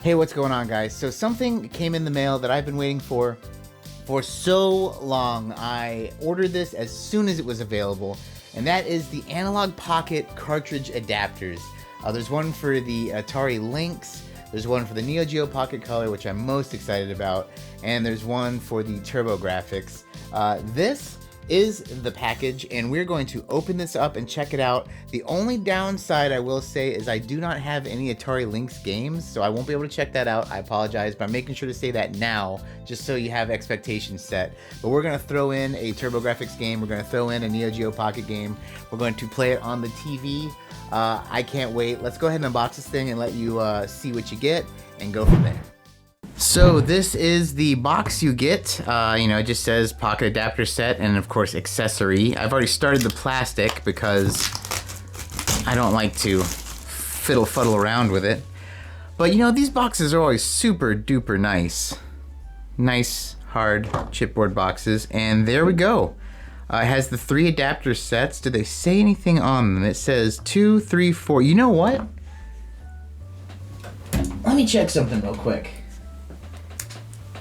Hey, what's going on, guys? So something came in the mail that I've been waiting for so long. I ordered this as soon as it was available, and that is the Analogue Pocket cartridge adapters. There's one for the Atari Lynx, there's one for the Neogeo Pocket Color, which I'm most excited about, and there's one for the Turbographx. This is the package, and we're going to open this up and check it out. The only downside I will say is I do not have any Atari Lynx games, so I won't be able to check that out. I apologize, but I'm making sure to say that now, just so you have expectations set. But we're going to throw in a Turbographx game, we're going to throw in a Neo Geo Pocket game, we're going to play it on the TV. I can't wait. Let's go ahead and unbox this thing and let you see what you get and go from there. So this is the box you get. It just says pocket adapter set and of course accessory. I've already started the plastic because I don't like to fiddle around with it. But these boxes are always super duper nice. Nice hard chipboard boxes, and there we go. It has the 3 adapter sets. Did they say anything on them? It says 2, 3, 4. You know what? Let me check something real quick.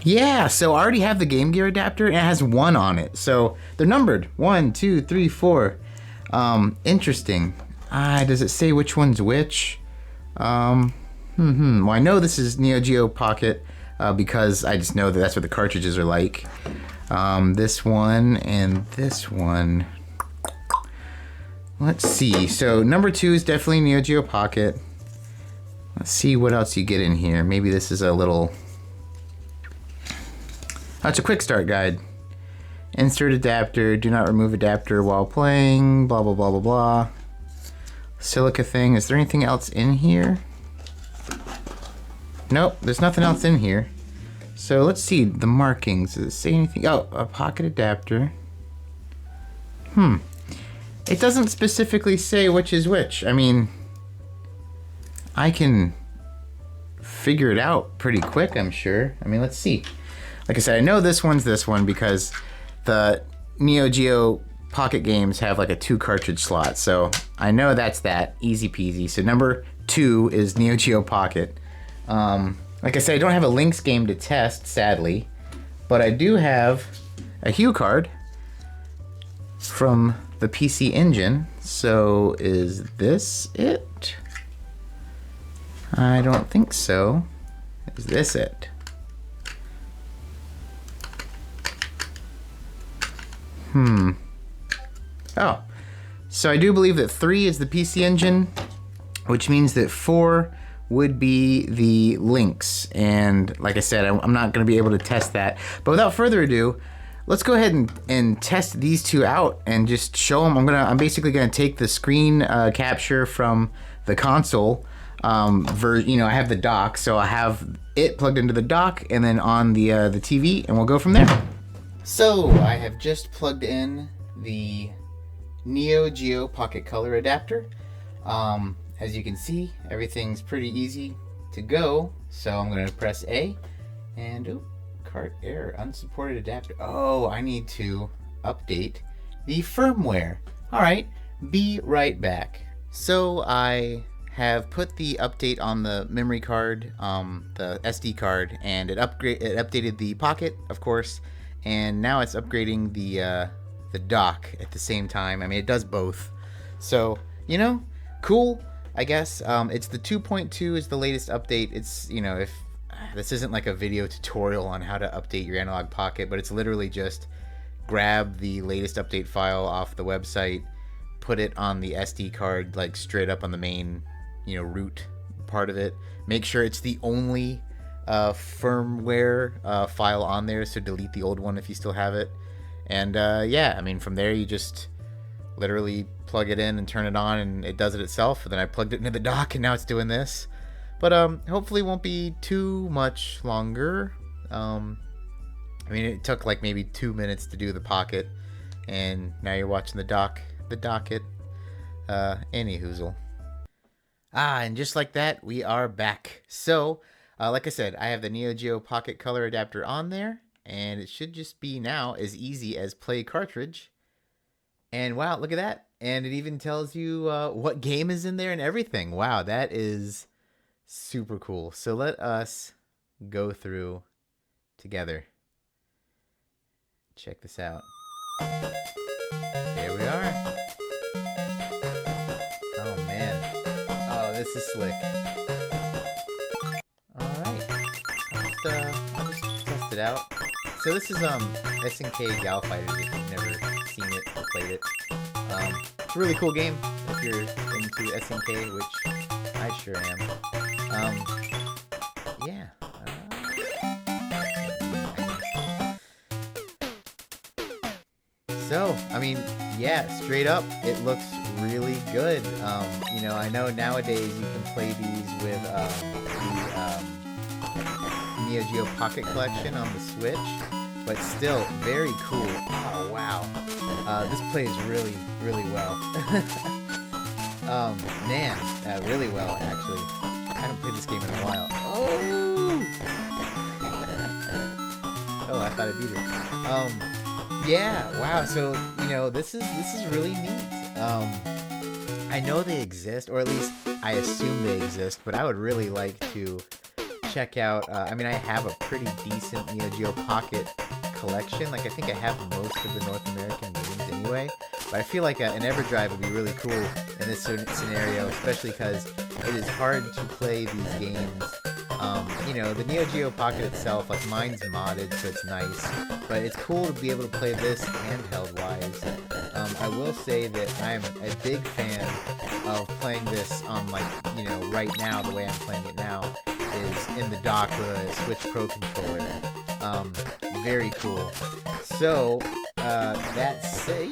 Yeah, so I already have the Game Gear adapter, and it has 1 on it. So they're numbered. 1, 2, 3, 4. Interesting. Does it say which one's which? Well, I know this is Neo Geo Pocket because I just know that that's what the cartridges are like. This one and this one. Let's see. So number 2 is definitely Neo Geo Pocket. Let's see what else you get in here. Maybe this is a little... it's a quick start guide. Insert adapter, do not remove adapter while playing, blah, blah, blah, blah, blah. Silica thing, is there anything else in here? Nope, there's nothing else in here. So let's see the markings, does it say anything? Oh, a pocket adapter. It doesn't specifically say which is which. I mean, I can figure it out pretty quick, I'm sure. I mean, let's see. Like I said, I know this one's this one because the Neo Geo Pocket games have like a 2 cartridge slot. So I know that's that, easy peasy. So number 2 is Neo Geo Pocket. Like I said, I don't have a Lynx game to test, sadly, but I do have a Hue card from the PC Engine. So is this it? I don't think so. Is this it? Oh, so I do believe that 3 is the PC Engine, which means that 4 would be the Lynx. And like I said, I'm not going to be able to test that. But without further ado, let's go ahead and test these 2 out and just show them. I'm basically going to take the screen capture from the console. I have the dock, so I have it plugged into the dock and then on the TV, and we'll go from there. So I have just plugged in the Neo Geo Pocket Color adapter. As you can see, everything's pretty easy to go. So I'm going to press A, and cart error, unsupported adapter. Oh, I need to update the firmware. All right, be right back. So I have put the update on the memory card, the SD card, and it updated the Pocket, of course. And now it's upgrading the dock at the same time. I mean, it does both. So, cool, I guess. It's the 2.2 is the latest update. It's, if this isn't like a video tutorial on how to update your Analogue Pocket, but it's literally just grab the latest update file off the website, put it on the SD card, like straight up on the main, root part of it. Make sure it's the only firmware file on there, so delete the old one if you still have it. And yeah, I mean, from there you just literally plug it in and turn it on, and it does it itself. And then I plugged it into the dock, and now it's doing this. But hopefully it won't be too much longer. I mean, it took like maybe 2 minutes to do the Pocket, and now you're watching the docket. Any hoozle. And just like that, we are back. So like I said, I have the Neo Geo Pocket Color adapter on there, and it should just be now as easy as play cartridge. And wow, look at that. And it even tells you what game is in there and everything. Wow, that is Super cool. So let us go through together. Check this out. There we are. Oh man. Oh, this is slick. Alright. I'll just test it out. So this is SNK Gal Fighters if you've never seen it or played it. It's a really cool game if you're into SNK, which I sure am. Yeah. So, I mean, yeah, straight up, it looks really good. You know, I know nowadays you can play these with the Neogeo Pocket Collection on the Switch, but still, very cool. Oh, wow. This plays really, really well. Man, really well, actually. I haven't played this game in a while. Oh! Oh, I thought I beat it. Yeah, wow. So, you know, this is really neat. I know they exist, or at least I assume they exist, but I would really like to check out. I mean, I have a pretty decent Neogeo Pocket collection. Like, I think I have most of the North American games anyway. But I feel like an EverDrive would be really cool in this scenario, especially because it is hard to play these games. You know, the Neogeo Pocket itself, like mine's modded, so it's nice, but it's cool to be able to play this handheld-wise. I will say that I'm a big fan of playing this on, like, you know, right now, the way I'm playing it now, is in the dock with a Switch Pro controller. Very cool. So, that said,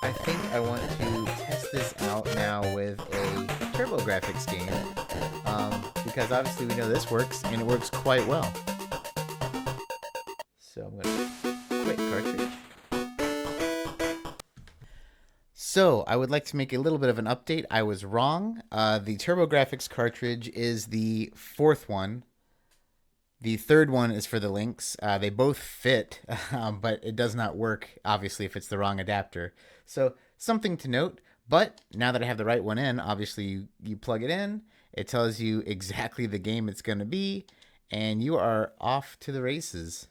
I think I want to test this out now with a Turbographx game, because obviously we know this works, and it works quite well. So I'm going to quit cartridge. So I would like to make a little bit of an update. I was wrong. The Turbographx cartridge is the 4th one. The 3rd one is for the Lynx. They both fit, but it does not work, obviously, if it's the wrong adapter. So something to note. But now that I have the right one in, obviously you plug it in, it tells you exactly the game it's going to be, and you are off to the races.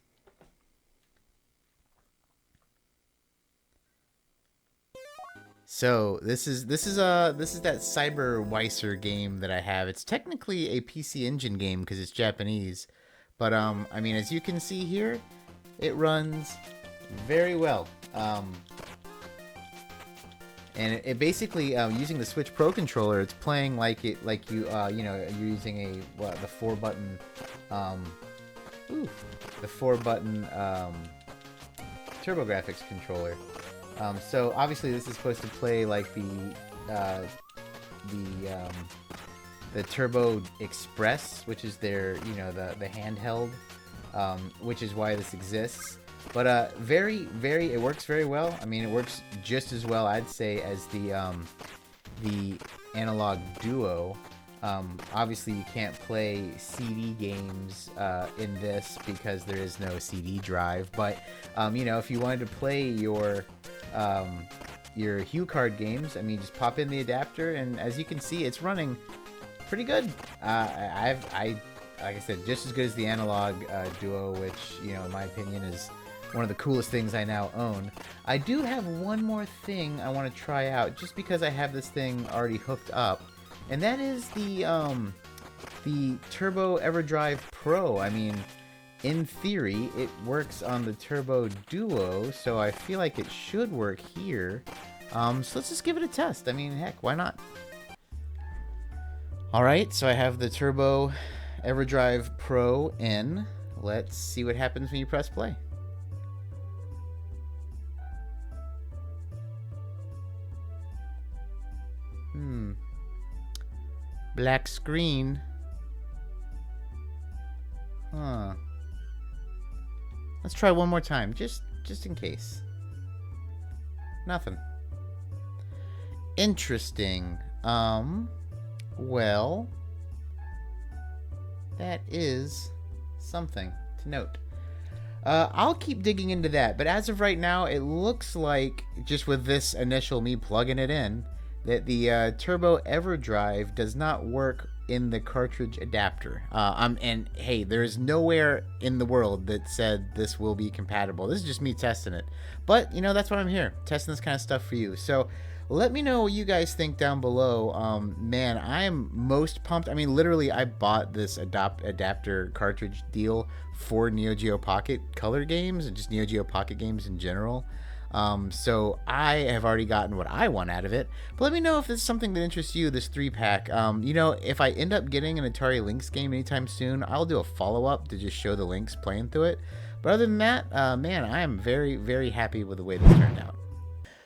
So this is that Cyber Weiser game that I have. It's technically a PC Engine game because it's Japanese, but I mean, as you can see here, it runs very well. And it basically, using the Switch Pro controller, it's playing like you know, you're using the 4-button, Turbographx controller. So obviously this is supposed to play like the Turbo Express, which is their, you know, the handheld, which is why this exists. But it works very well. I mean, it works just as well, I'd say, as the Analogue Duo. Obviously, you can't play CD games in this because there is no CD drive. But you know, if you wanted to play your HuCard games, I mean, just pop in the adapter, and as you can see, it's running pretty good. Like I said, just as good as the Analogue Duo, which, you know, in my opinion, is one of the coolest things I now own. I do have one more thing I want to try out, just because I have this thing already hooked up, and that is the Turbo EverDrive Pro. I mean, in theory, it works on the Turbo Duo, so I feel like it should work here. So let's just give it a test. I mean, heck, why not? Alright, so I have the Turbo EverDrive Pro in. Let's see what happens when you press play. Black screen. Huh. Let's try one more time, just in case. Nothing. Interesting. Well, that is something to note. I'll keep digging into that, but as of right now, it looks like, just with this initial me plugging it in, that the Turbo EverDrive does not work in the cartridge adapter. And hey, there is nowhere in the world that said this will be compatible. This is just me testing it. But, you know, that's why I'm here, testing this kind of stuff for you. So let me know what you guys think down below. Man, I am most pumped. I mean, literally, I bought this adapter cartridge deal for Neogeo Pocket color games and just Neogeo Pocket games in general. So I have already gotten what I want out of it. But let me know if it's something that interests you, this 3-pack. You know, if I end up getting an Atari Lynx game anytime soon, I'll do a follow-up to just show the Lynx playing through it. But other than that, man, I am very, very happy with the way this turned out.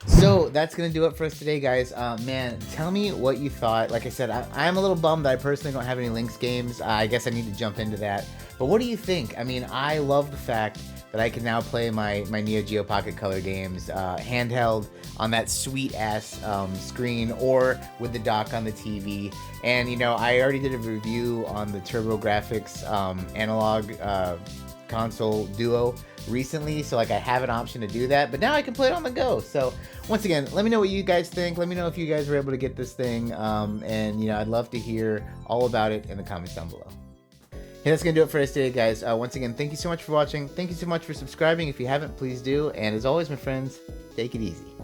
So that's going to do it for us today, guys. Man, tell me what you thought. Like I said, I'm a little bummed that I personally don't have any Lynx games. I guess I need to jump into that. But what do you think? I mean, I love the fact that I can now play my Neo Geo Pocket Color games handheld on that sweet-ass screen or with the dock on the TV. And, you know, I already did a review on the Turbographx Analogue console duo recently, so like I have an option to do that, but now I can play it on the go. So once again, let me know what you guys think. Let me know if you guys were able to get this thing, and you know, I'd love to hear all about it in the comments down below. Hey, that's gonna do it for us today, guys. Once again, thank you so much for watching. Thank you so much for subscribing. If you haven't, please do. And as always, my friends, take it easy.